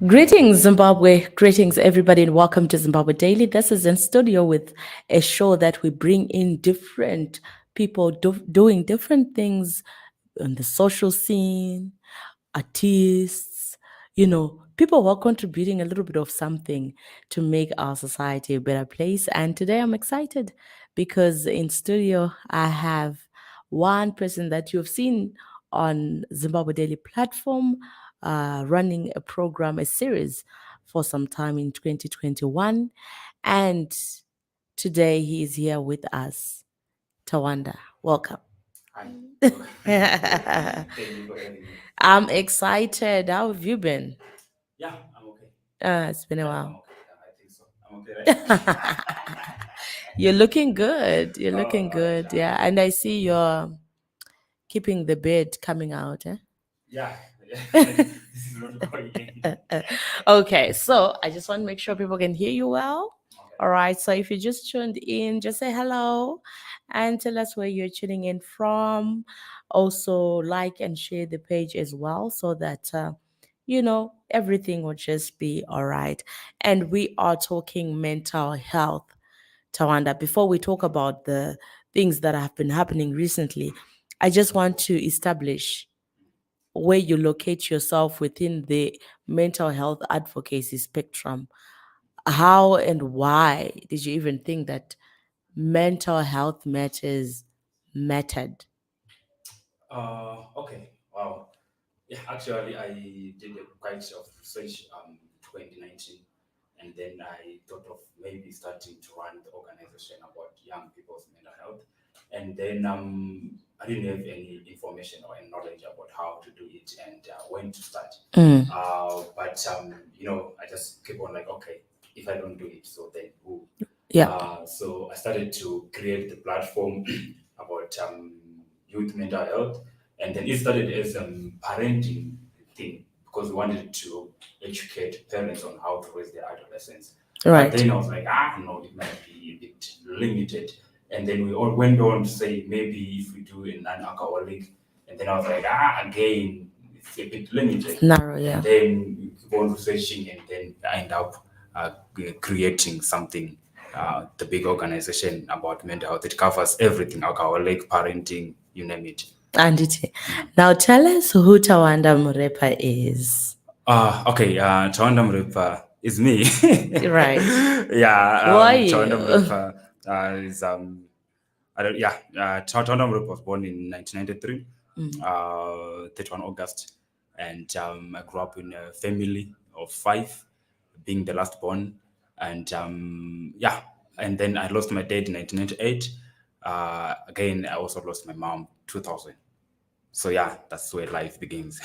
Greetings, Zimbabwe. Greetings, everybody, and welcome to Zimbabwe Daily. This is in studio with a show that we bring in different people doing different things on the social scene, artists, people who are contributing a little bit of something to make our society a better place. And today I'm excited because in studio I have one person that you've seen on Zimbabwe Daily platform running a program, a series for some time in 2021. And today he is here with us. Tawanda, welcome. Hi. Thank you for having me. I'm excited. How have you been? Yeah, I'm okay. It's been a Yeah, I'm while. okay. Yeah, I think so. I'm okay, right? You're looking good. You're Oh, looking all right. good. Yeah. And I see you're keeping the beard coming out. Eh? Yeah, this is not going in. Okay. So I just want to make sure people can hear you well. Okay. All right. So if you just tuned in, just say hello and tell us where you're tuning in from. Also, like and share the page as well so that, everything will just be all right. And we are talking mental health. Tawanda, before we talk about the things that have been happening recently, I just want to establish where you locate yourself within the mental health advocacy spectrum. How and why did you even think that mental health matters mattered? Okay. Wow. Yeah, actually, I did quite of research 2019, and then I thought of maybe starting to run the organization about young people's mental health, and then I didn't have any information or any knowledge about how to do it and when to start. Mm, But I just keep on like, okay, if I don't do it, so then who? yeah, So I started to create the platform about youth mental health, and then it started as a parenting thing because we wanted to educate parents on how to raise their adolescents. But right. then I was like, no, it might be a bit limited. And then we all went on to say maybe if we do a non-alcoholic, and then I was like, again, it's a bit limited. Narrow, And yeah. then we keep on researching, and then I end up creating something, the big organization about mental health. It covers everything: alcoholic, parenting, you name it. And now tell us who Tawanda Murepa is. Okay, Tawanda Murepa is me. Right. Yeah, Who are Tawanda you? Murepa is I don't, yeah, Tawanda Murepa was born in 1993, 31 August, and I grew up in a family of five, being the last born, and yeah, and then I lost my dad in 1998. Again, I also lost my mom 2000. So yeah, that's where life begins.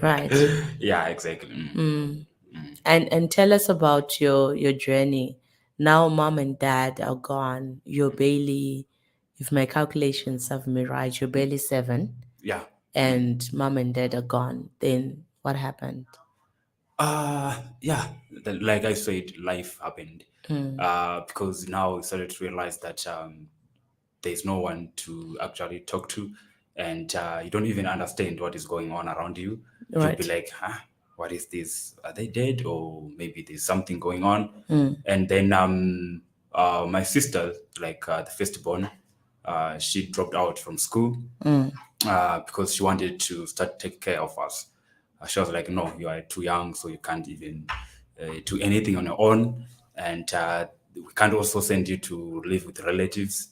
Right. Yeah, exactly. And tell us about your journey. Now mom and dad are gone. You're barely, if my calculations serve me right, you're barely 7 Yeah. and mom and dad are gone. Then what happened? Yeah, like I said, life happened. Mm, Because now we started to realize that there's no one to actually talk to, and you don't even understand what is going on around you. You'll be right. like, what is this? Are they dead? Or maybe there's something going on. Mm, And then my sister, like the firstborn, she dropped out from school mm, because she wanted to start take care of us. She was like, "No, you are too young, so you can't even do anything on your own, and we can't also send you to live with relatives.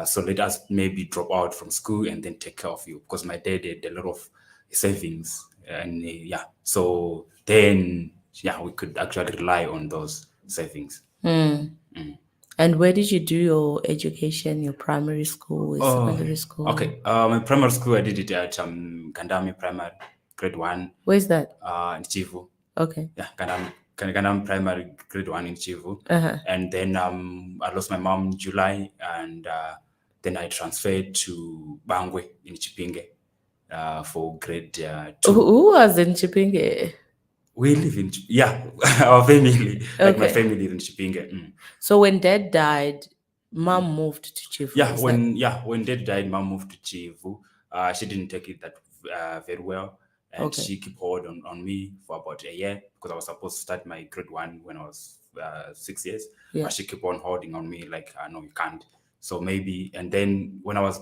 So let us maybe drop out from school and then take care of you." Because my dad had a lot of savings, and yeah, so then yeah, we could actually rely on those savings. mm. And where did you do your education, your primary school, your Oh, secondary school? okay. My primary school, I did it at Gandami Primary, grade one, Where's that? in Chivu. Okay. Yeah, Gandami Primary, grade one in Chivu. Uh-huh. And then I lost my mom in July, and then I transferred to Bangwe in Chipinge for grade two. Who was in Chipinge? We live in, yeah, our family, like my Okay. family live in Chipinge. So when dad died, mom moved to Chifu. Yeah, Is that when dad died, mom moved to Chivu. She didn't take it that very well, and Okay. she kept hold on me for about a year because I was supposed to start my grade 1 when I was 6 years. Yeah. But she kept on holding on me like, no, you can't. So maybe, and then when I was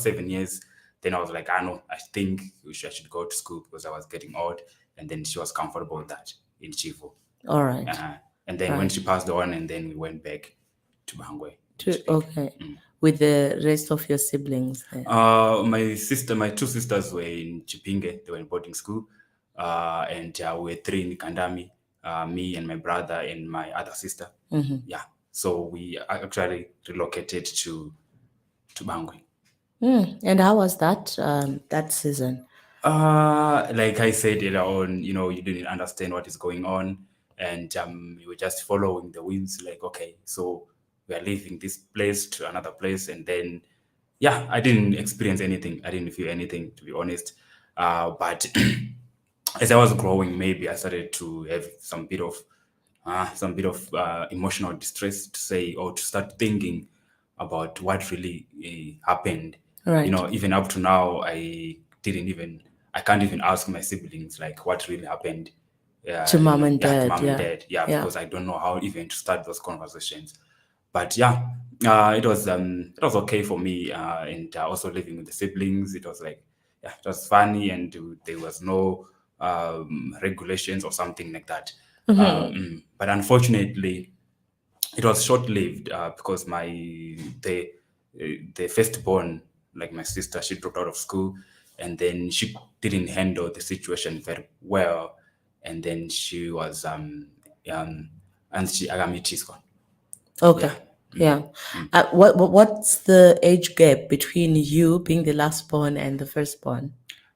7 years, then I was like, I know, I think I should go to school because I was getting old. And then she was comfortable with that in Chifu. All right. And then when she passed on, and then we went back to Bangwe. Okay. With the rest of your siblings there. My two sisters were in Chipinge. They were in boarding school, and we were three in Kandami. Me and my brother and my other sister. Yeah, so we actually relocated to Bangwe. And how was that that season? Like I said earlier on, you didn't understand what is going on, and you were just following the winds. Like, okay, so we are leaving this place to another place, and then, yeah, I didn't experience anything. I didn't feel anything, to be honest. But as I was growing, maybe I started to have some bit of emotional distress to say, or to start thinking about what really happened. Right. Even up to now, I can't even ask my siblings like what really happened. To mom and Yeah, to dad. mom and Yeah. dad. Yeah, Yeah. because I don't know how even to start those conversations. But yeah, it was okay for me, and also living with the siblings. It was like, yeah, it was funny, and there was no regulations or something like that. But unfortunately, it was short lived because the firstborn, like my sister, she dropped out of school, and then she didn't handle the situation very well, and then she was and she agamitisco. Okay. Yeah. Yeah. What's the age gap between you being the last born and the firstborn?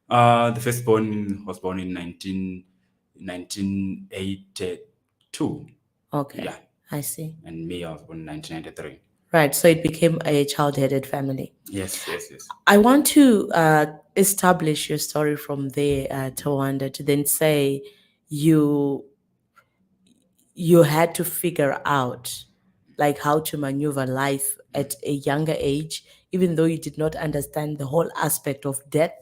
The firstborn was born in 1982. Okay. Yeah, I see. and me, I was born in 1993. Right. So it became a child-headed family. Yes, yes, yes. I want to establish your story from there, Tawanda, to then say you you had to figure out like how to maneuver life at a younger age, even though you did not understand the whole aspect of death.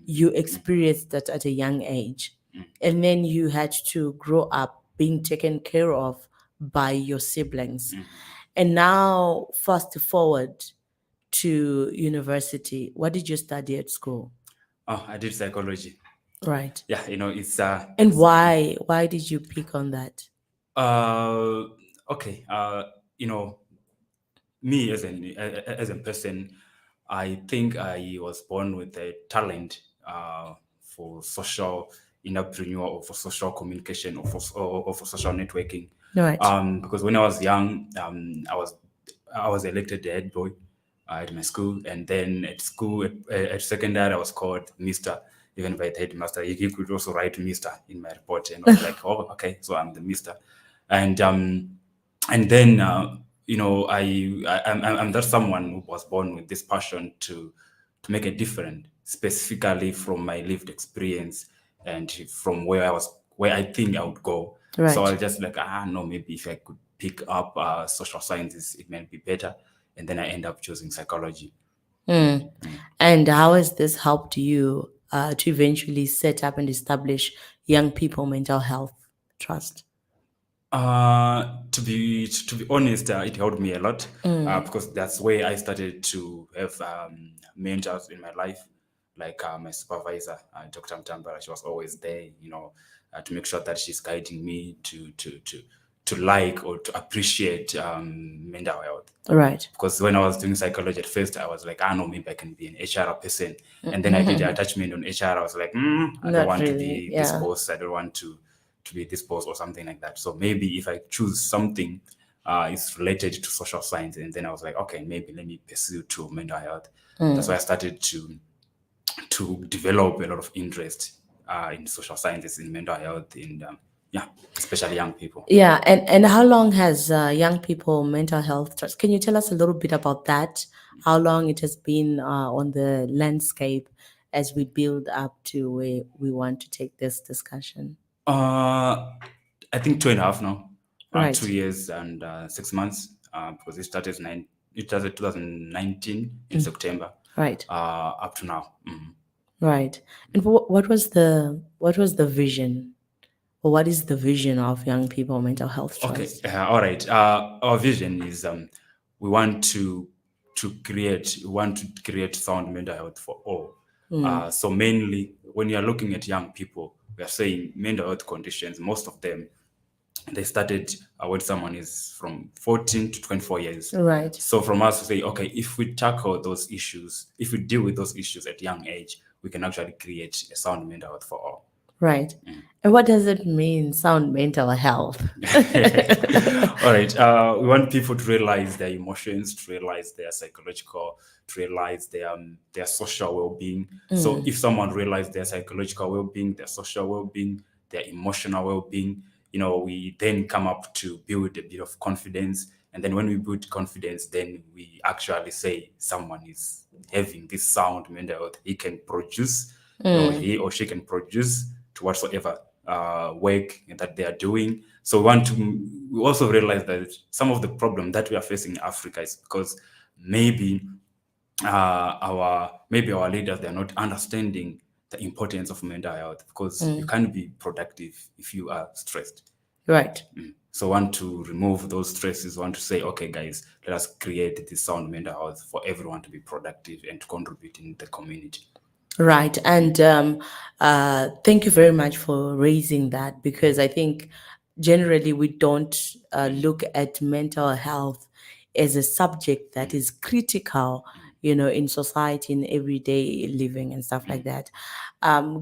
You experienced that at a young age, and then you had to grow up being taken care of by your siblings. And now fast forward to university, what did you study at school? Oh, I did psychology. Right. Yeah, it's And why did you pick on that? uh okay. You know, me as a person, I think I was born with a talent for social entrepreneur, or for social communication, or for social networking. Right. Because when I was young, I was elected the head boy at my school, and then at school at secondary I was called Mister. Even by the headmaster, he could also write Mister in my report, and I was like, oh, okay, so I'm the Mister, and then I'm that someone who was born with this passion to make a difference, specifically from my lived experience and from where I think I would go. Right. So I was just like, no, maybe if I could pick up social sciences, it might be better. And then I end up choosing psychology. And how has this helped you to eventually set up and establish young people mental health trust? To be honest, it helped me a lot because that's where I started to have mentors in my life, like my supervisor, Dr. Mtambara. She was always there, to make sure that she's guiding me to like or to appreciate mental health. Right. Because when I was doing psychology at first, I was like, no, maybe I can be an HR person. And then I did the attachment on HR. I was like, I Not don't want to really, be this yeah. boss. I don't want to be this boss or something like that. So maybe if I choose something is related to social science, and then I was like, okay, maybe let me pursue to mental health. That's why I started to develop a lot of interest in social sciences, in mental health, and yeah, especially young people. Yeah, and how long has young people mental health trust? Can you tell us a little bit about that? How long it has been on the landscape as we build up to where we want to take this discussion? I think 2.5 now. Right. 2 years and 6 months. Because it started 2019 in September. Right. Up to now. Right. And what was the vision, or what is the vision of young people mental health Okay, trust? all right. Our vision is we want we want to create sound mental health for all. So mainly, when you are looking at young people, we are saying mental health conditions. Most of them they started when someone is from 14 to 24 years. Right. So from us to say, okay, if we tackle those issues, if we deal with those issues at young age, we can actually create a sound mental health for all. Right. And what does it mean, sound mental health? All right. We want people to realize their emotions, to realize their psychological, to realize their social well-being. So if someone realizes their psychological well-being, their social well-being, their emotional well-being, we then come up to build a bit of confidence. And then when we build confidence, then we actually say someone is having this sound mental health. He can produce, or he or she can produce to whatsoever work that they are doing. So we also realize that some of the problem that we are facing in Africa is because maybe maybe our leaders, they're not understanding the importance of mental health, because you can't be productive if you are stressed. Right. So want to remove those stresses, want to say, okay, guys, let us create this sound mental health for everyone to be productive and to contribute in the community. Right. And thank you very much for raising that, because I think generally we don't look at mental health as a subject that is critical, in society, in everyday living and stuff like that.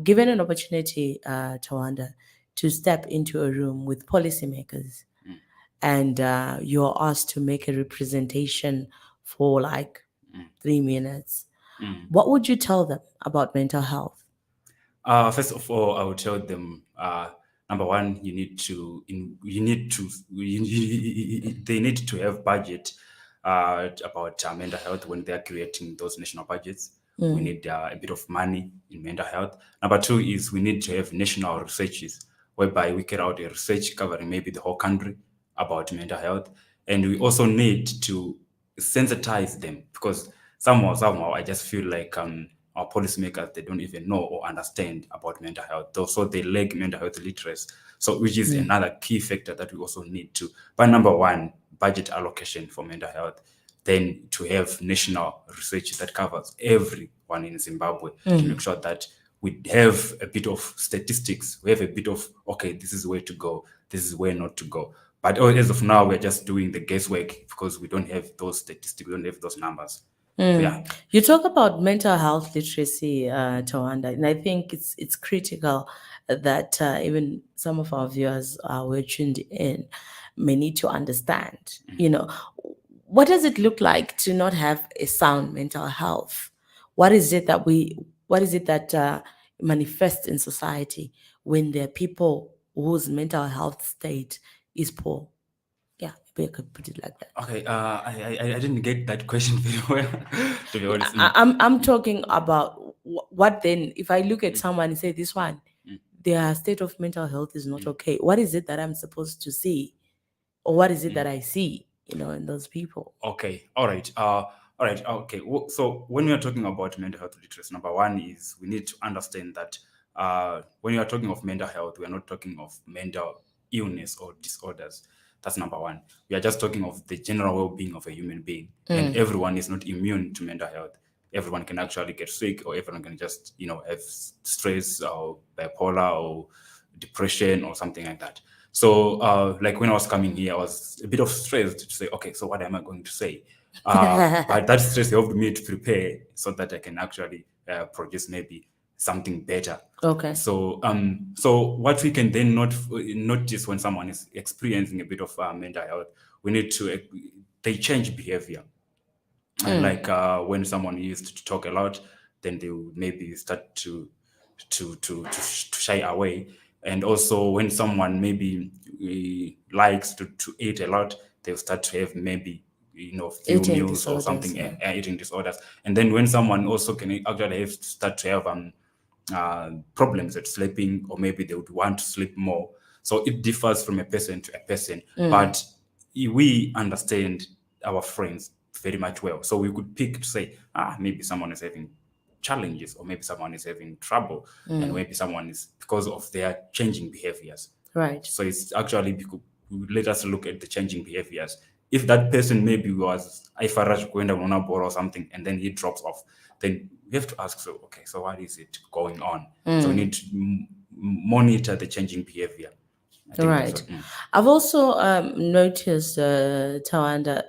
Given an opportunity, Tawanda, to step into a room with policymakers, and you're asked to make a representation for like 3 minutes, what would you tell them about mental health? First of all, I would tell them, number one, they need to have budget about mental health when they are creating those national budgets. We need a bit of money in mental health. Number two is we need to have national researches whereby we carry out a research covering maybe the whole country about mental health. And we also need to sensitize them, because somehow I just feel like our policymakers, they don't even know or understand about mental health. Also, they lack mental health literacy. So, which is another key factor that we also need to. But number one, budget allocation for mental health. Then to have national research that covers everyone in Zimbabwe, to make sure that we have a bit of statistics. We have a bit of, okay, this is where to go, this is where not to go. But as of now, we're just doing the guesswork because we don't have those statistics, we don't have those numbers. So, yeah. You talk about mental health literacy, Tawanda, and I think it's critical that even some of our viewers who are tuned in may need to understand. What does it look like to not have a sound mental health? What is it that What is it that manifests in society when there are people whose mental health state is poor? Yeah, maybe I could put it like that. Okay, I didn't get that question very well, to be honest. I'm talking about what then if I look at someone and say this one, their state of mental health is not okay. What is it that I'm supposed to see, or what is it that I see, in those people? Okay, all right, okay. So when we are talking about mental health literacy, number one is we need to understand that when you are talking of mental health, we are not talking of mental illness or disorders. That's number one. We are just talking of the general well-being of a human being, and everyone is not immune to mental health. Everyone can actually get sick, or everyone can just have stress or bipolar or depression or something like that. So, like when I was coming here, I was a bit of stressed to say, okay, so what am I going to say? But that stress helped me to prepare so that I can actually produce maybe something better. Okay. So what we can then notice when someone is experiencing a bit of mental health, we need to they change behavior. And like when someone used to talk a lot, then they will maybe start to shy away. And also when someone maybe likes to eat a lot, they'll start to have maybe few Eating meals or disorders. something, Yeah. eating disorders. And then when someone also can actually start to have problems at sleeping, or maybe they would want to sleep more. So it differs from a person to a person, but we understand our friends very much well. So we could pick to say, maybe someone is having challenges, or maybe someone is having trouble, and maybe someone is because of their changing behaviors. Right. So it's actually let us look at the changing behaviors. If that person maybe was Ifaraj going down on a board or something, and then he drops off, then we have to ask, so okay, so what is it going on? So we need to monitor the changing behavior. I think that's Right. I've also noticed, Tawanda,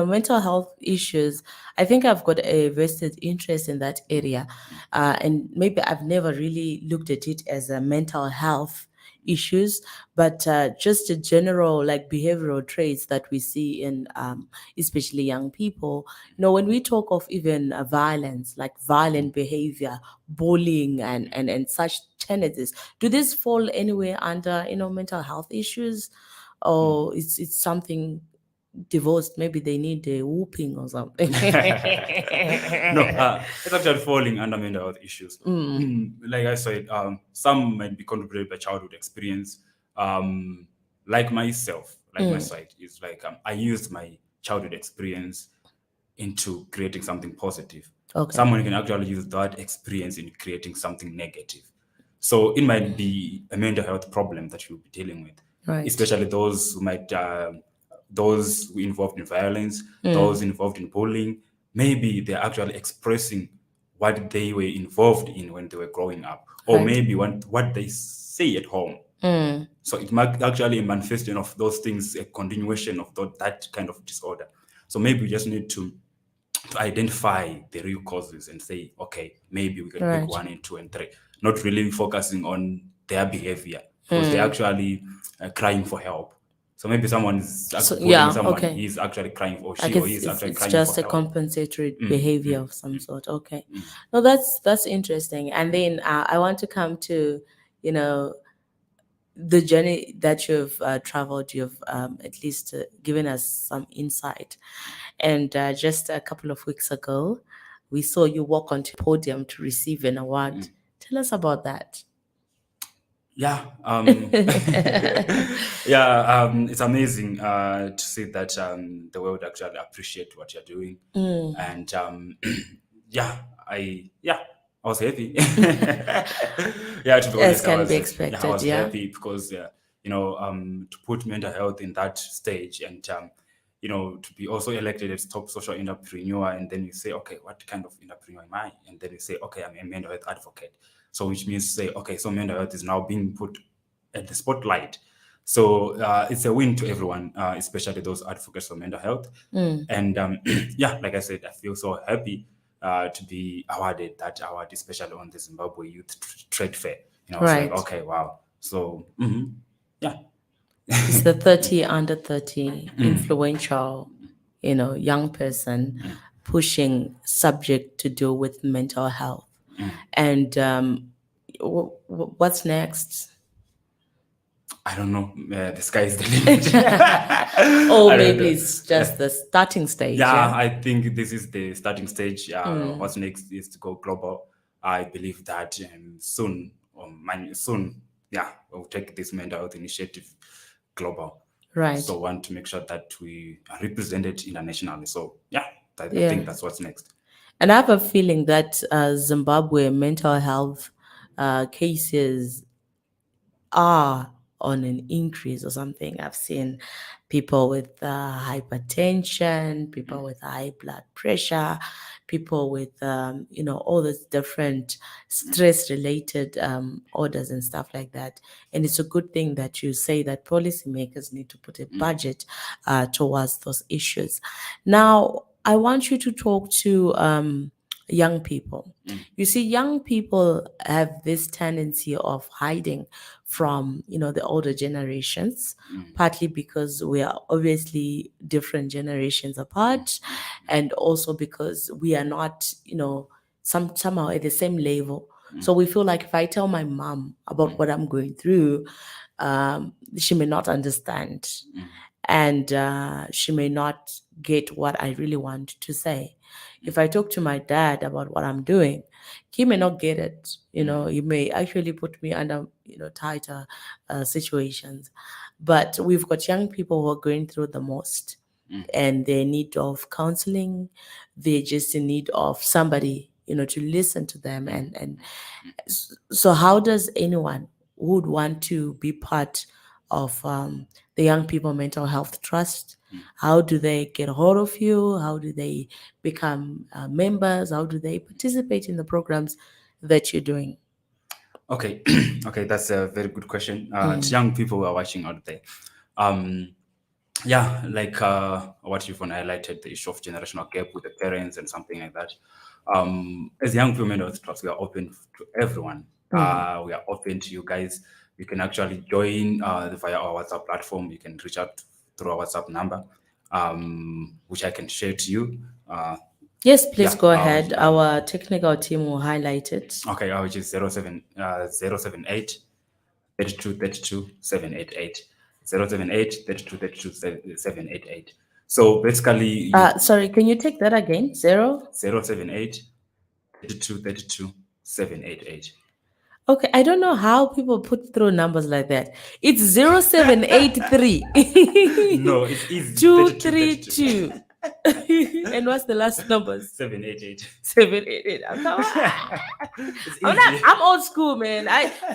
mental health issues. I think I've got a vested interest in that area. And maybe I've never really looked at it as a mental health issues, but just a general like behavioral traits that we see in especially young people. When we talk of even violence, like violent behavior, bullying, and such tendencies, do these fall anywhere under mental health issues, or it's something divorced? Maybe they need a whooping or something. No, it's actually falling under mental health issues. Like I said, some might be contributed by childhood experience. Like myself, like my side is like I used my childhood experience into creating something positive. Okay. Someone can actually use that experience in creating something negative. So it might be a mental health problem that you'll be dealing with, Right. especially those who might, those who involved in violence, those involved in bullying. Maybe they're actually expressing what they were involved in when they were growing up, or Right. maybe what they say at home. So it might actually a manifestation of those things, a continuation of that kind of disorder. So maybe we just need to identify the real causes and say, okay, maybe we can Right. pick 1 and 2 and 3, not really focusing on their behavior because they're actually crying for help. So maybe someone is bullying someone, okay. he's actually crying, or Like she or he is it's actually it's crying for just a help. compensatory behavior of some sort. Okay. No, that's interesting. And then I want to come to you know the journey that you've traveled. You've at least given us some insight. And just a couple of weeks ago, we saw you walk onto a podium to receive an award. Tell us about that. Yeah, yeah, it's amazing to see that the world actually appreciate what you're doing, and yeah, I was happy. Yeah, to be As honest, can be I expected, was yeah. happy because to put mental health in that stage, and to be also elected as top social entrepreneur, and then you say, okay, what kind of entrepreneur am I? And then you say, okay, I'm a mental health advocate. So which means say, okay, so mental health is now being put at the spotlight. So it's a win to everyone, especially those advocates for mental health. And yeah, like I said, I feel so happy to be awarded that award, especially on the Zimbabwe Youth Trade Fair. I was like, Right. okay, wow. So yeah. It's the 30 under 30 influential, young person pushing subject to do with mental health. And what's next? I don't know. The sky is the limit. Or I don't maybe know. it's just the starting stage. Yeah, Yeah. I think this is the starting stage. What's next is to go global. I believe that soon, soon, yeah, we'll take this mental health initiative global. Right. So want to make sure that we are represented internationally. So yeah, I Yeah. think that's what's next. And I have a feeling that Zimbabwe mental health cases are on an increase or something. I've seen people with hypertension, people with high blood pressure, people with all those different stress-related orders and stuff like that. And it's a good thing that you say that policymakers need to put a budget towards those issues. Now, I want you to talk to young people. You see, young people have this tendency of hiding from, the older generations, partly because we are obviously different generations apart, and also because we are not, somehow at the same level. So we feel like if I tell my mom about what I'm going through, she may not understand, and she may not get what I really want to say. If I talk to my dad about what I'm doing, he may not get it. He may actually put me under, tighter situations. But we've got young people who are going through the most, and they need of counseling. They're just in need of somebody, to listen to them. So how does anyone who would want to be part of the Young People Mental Health Trust, how do they get a hold of you? How do they become members? How do they participate in the programs that you're doing? Okay, okay, that's a very good question. To young people who are watching out there, um, yeah, like what you've highlighted, the issue of generational gap with the parents and something like that. As young people in the trust, we are open to everyone. We are open to you guys. You can actually join via our WhatsApp platform. You can reach out through our WhatsApp number, which I can share to you. Yes, please Yeah, go ahead. Our technical team will highlight it. okay, which is 078 32 32 788. 078 32 32 788. So basically, you Sorry, can you take that again? 078 32 32 788. Okay, I don't know how people put through numbers like that. It's 0783 No, it's easy. 232. And what's the last numbers? 788. 788. It's I'm not. easy. I'm old school, man.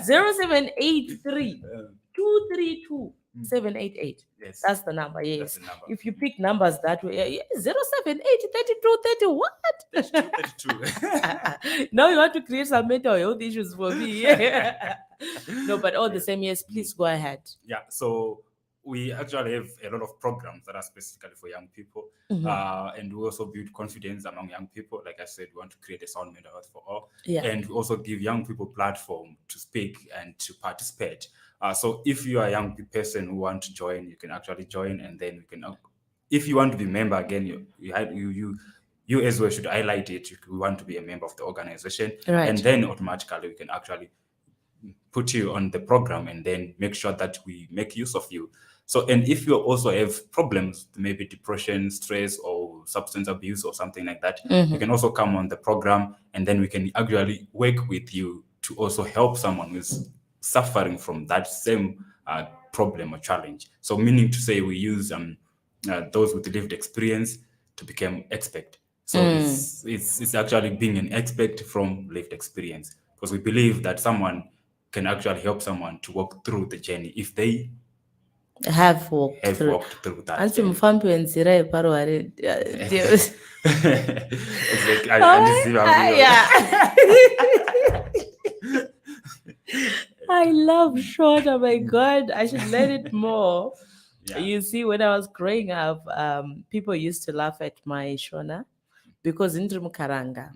0783 232 788. Yes, That's the number. that's Yes. the number. If you pick numbers that way, yeah, 078 32 30 what? 32, 32. Now you want to create some mental health issues for me. No, but all the same, yes, please go ahead. Yeah, so we actually have a lot of programs that are specifically for young people, and we also build confidence among young people. Like I said, we want to create a sound mental health for all, Yeah. and we also give young people platform to speak and to participate. So if you are a young person who want to join, you can actually join, and then we can. If you want to be a member again, you as well should highlight it. We want to be a member of the organization, Right. and then automatically we can actually put you on the program and then make sure that we make use of you. So, and if you also have problems, maybe depression, stress, or substance abuse or something like that, you can also come on the program, and then we can actually work with you to also help someone who's suffering from that same problem or challenge. So, meaning to say, we use those with lived experience to become expert. So it's actually being an expert from lived experience, because we believe that someone can actually help someone to walk through the journey if they Have walked have through. walked through that Ansi journey. mufambi wenzira yeparware. It's like Yeah. I love short. Oh my God, I should learn it more. Yeah. You see, when I was growing up, people used to laugh at my Shona because ndiri mukaranga.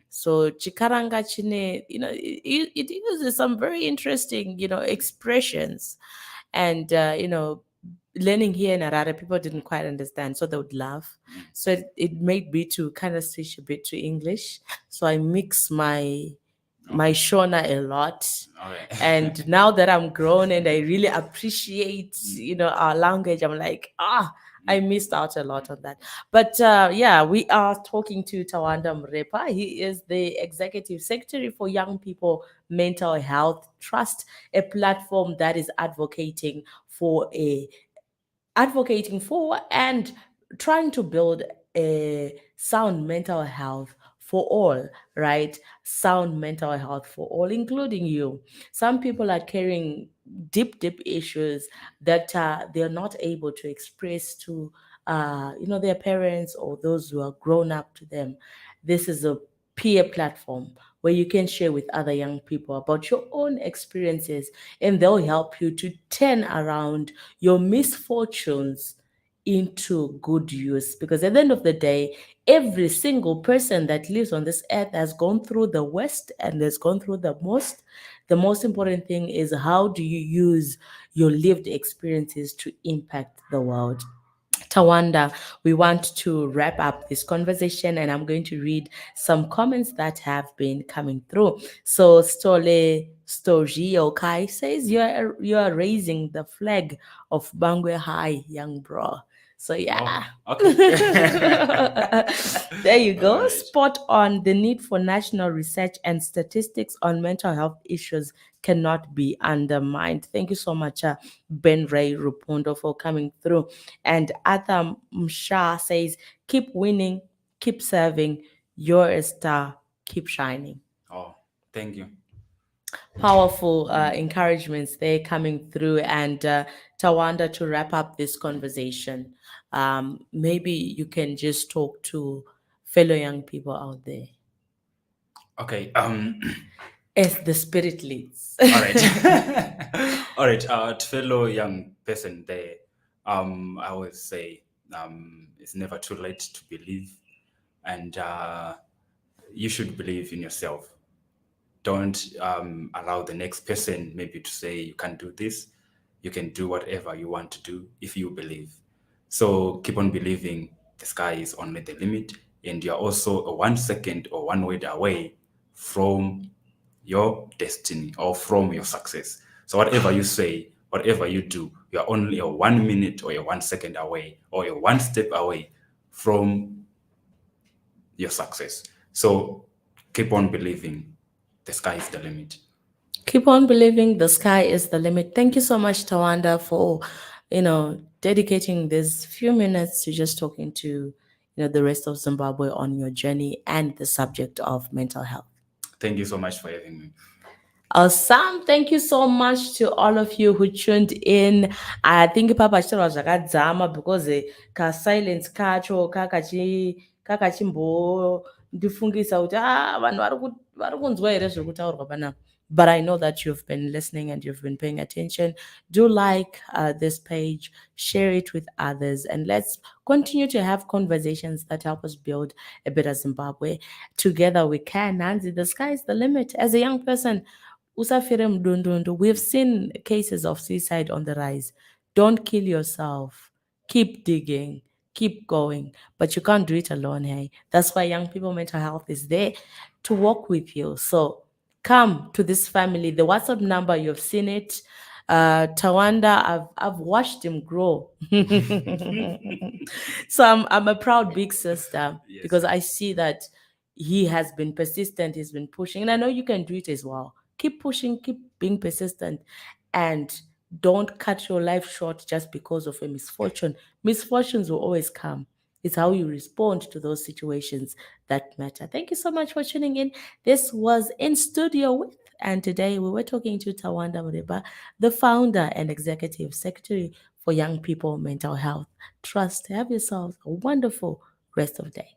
So chikaranga chine, it uses some very interesting, expressions, and learning here in Harare, people didn't quite understand, so they would laugh. So it made me to kind of switch a bit to English. So I mix my Shona a lot. Okay. And now that I'm grown and I really appreciate, our language, I'm like, I missed out a lot on that. But yeah, we are talking to Tawanda Murepa. He is the Executive Secretary for Young People Mental Health Trust, a platform that is advocating for and trying to build a sound mental health for all, right? Sound mental health for all, including you. Some people are carrying deep issues that they're not able to express to, their parents or those who are grown up to them. This is a peer platform where you can share with other young people about your own experiences, and they'll help you to turn around your misfortunes into good use. Because at the end of the day, every single person that lives on this earth has gone through the worst and has gone through the most. The most important thing is, how do you use your lived experiences to impact the world? Tawanda, we want to wrap up this conversation, and I'm going to read some comments that have been coming through. So Stole Stojio Kai says, you are raising the flag of Bangwe High, young bro. So yeah. Oh, okay. There you go. Alright. Spot on. The need for national research and statistics on mental health issues cannot be undermined. Thank you so much, Ben Ray Rupondo, for coming through. And Atham Msha says, keep winning, keep serving. You're a star. Keep shining. Oh, thank you. Powerful encouragements there coming through. And Tawanda, to wrap up this conversation, maybe you can just talk to fellow young people out there Okay. as the spirit leads. All right. All right. To fellow young person there, I always say it's never too late to believe, and you should believe in yourself. Don't allow the next person maybe to say you can't do this. You can do whatever you want to do if you believe. So keep on believing. The sky is only the limit, and you're also a 1 second or one word away from your destiny or from your success. So whatever you say, whatever you do, you are only a 1 minute or a 1 second away or a one step away from your success. So keep on believing. The sky is the limit. Keep on believing, the sky is the limit. Thank you so much, Tawanda, for dedicating these few minutes to just talking to the rest of Zimbabwe on your journey and the subject of mental health. Thank you so much for having me. Awesome. Thank you so much to all of you who tuned in. I think Papa chitara zvakadzama because ka silence kacho kakachimbo ndifungisa kuti vanhu vari kunzwa here zviri kutaurwa panapa. But I know that you've been listening and you've been paying attention. Do like this page, share it with others, and let's continue to have conversations that help us build a better Zimbabwe. Together we can. Nanzi, the sky is the limit. As a young person, usafire mdundundu. We've seen cases of suicide on the rise. Don't kill yourself. Keep digging. Keep going. But you can't do it alone, hey? That's why Young People Mental Health is there to work with you. So come to this family. The WhatsApp number, you've seen it. Tawanda, I've watched him grow. So I'm a proud big sister because I see that he has been persistent, he's been pushing, and I know you can do it as well. Keep pushing, keep being persistent, and don't cut your life short just because of a misfortune. Misfortunes will always come. It's how you respond to those situations that matter. Thank you so much for tuning in. This was In Studio with, and today we were talking to Tawanda Murepa, the founder and executive secretary for Young People Mental Health Trust. Have yourselves a wonderful rest of the day.